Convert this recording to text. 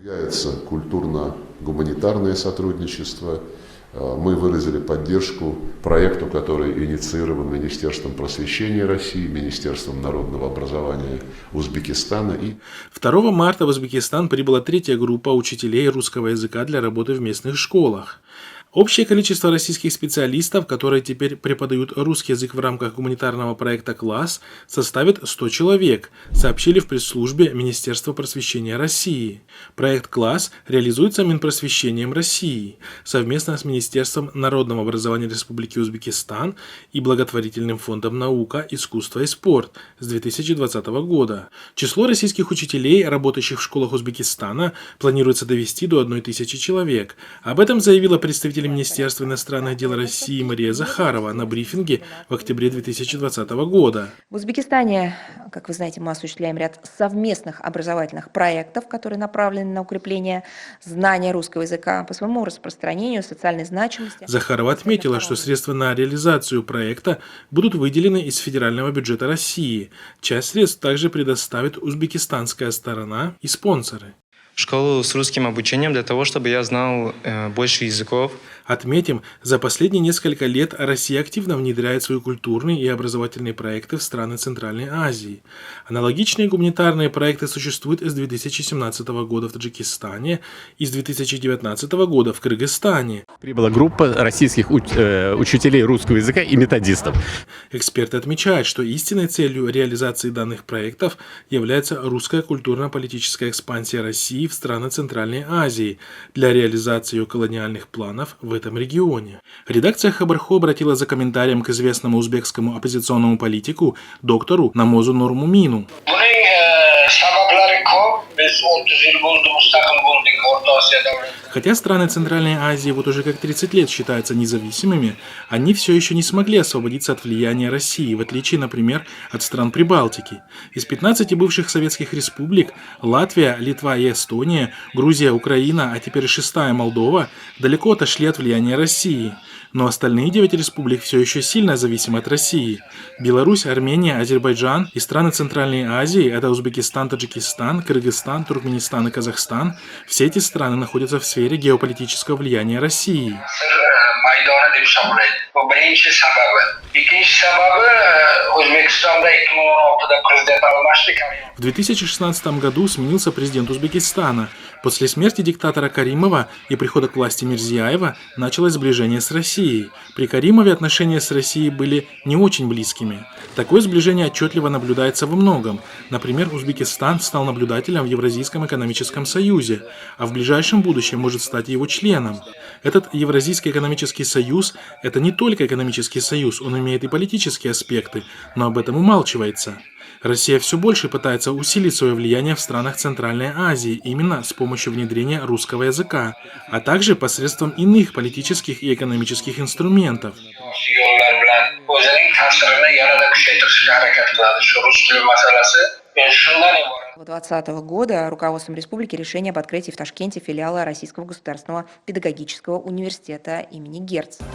Продвигается культурно-гуманитарное сотрудничество. Мы выразили поддержку проекту, который инициирован Министерством просвещения России, Министерством народного образования Узбекистана. 2 марта в Узбекистан прибыла 3-я группа учителей русского языка для работы в местных школах. Общее количество российских специалистов, которые теперь преподают русский язык в рамках гуманитарного проекта «Класс», составит 100 человек, сообщили в пресс-службе Министерства просвещения России. Проект «Класс» реализуется Минпросвещением России совместно с Министерством народного образования Республики Узбекистан и благотворительным фондом «Наука, искусство и спорт» с 2020 года. Число российских учителей, работающих в школах Узбекистана, планируется довести до 1000 человек. Об этом заявила представитель Министерства иностранных дел России Мария Захарова на брифинге в октябре 2020 года. В Узбекистане, как вы знаете, мы осуществляем ряд совместных образовательных проектов, которые направлены на укрепление знания русского языка по своему распространению, социальной значимости. Захарова отметила, что средства на реализацию проекта будут выделены из федерального бюджета России. Часть средств также предоставит узбекистанская сторона и спонсоры. Школу с русским обучением для того, чтобы я знал больше языков. Отметим, за последние несколько лет Россия активно внедряет свои культурные и образовательные проекты в страны Центральной Азии. Аналогичные гуманитарные проекты существуют с 2017 года в Таджикистане и с 2019 года в Кыргызстане. Прибыла группа российских учителей русского языка и методистов. Эксперты отмечают, что истинной целью реализации данных проектов является русская культурно-политическая экспансия России в страны Центральной Азии для реализации ее колониальных планов в этом регионе. Редакция Хабар-Хо обратилась за комментарием к известному узбекскому оппозиционному политику доктору Намозу Нурмумину. Хотя страны Центральной Азии вот уже как 30 лет считаются независимыми, они все еще не смогли освободиться от влияния России, в отличие, например, от стран Прибалтики. Из 15 бывших советских республик Латвия, Литва и Эстония, Грузия, Украина, а теперь и 6-я Молдова далеко отошли от влияния России. Но остальные 9 республик все еще сильно зависимы от России. Беларусь, Армения, Азербайджан и страны Центральной Азии – это Узбекистан, Таджикистан, Кыргызстан, Туркменистан и Казахстан – все эти страны находятся в сфере геополитического влияния России. В 2016 году сменился президент Узбекистана. После смерти диктатора Каримова и прихода к власти Мирзияева началось сближение с Россией. При Каримове отношения с Россией были не очень близкими. Такое сближение отчетливо наблюдается во многом. Например, Узбекистан стал наблюдателем в Евразийском экономическом союзе, а в ближайшем будущем может стать его членом. Этот Евразийский экономический союз – это не только экономический союз, он имеет и политические аспекты, но об этом умалчивается. Россия все больше пытается усилить свое влияние в странах Центральной Азии именно с помощью внедрения русского языка, а также посредством иных политических и экономических инструментов. С 2020 года руководством республики решение об открытии в Ташкенте филиала Российского государственного педагогического университета имени Герцена.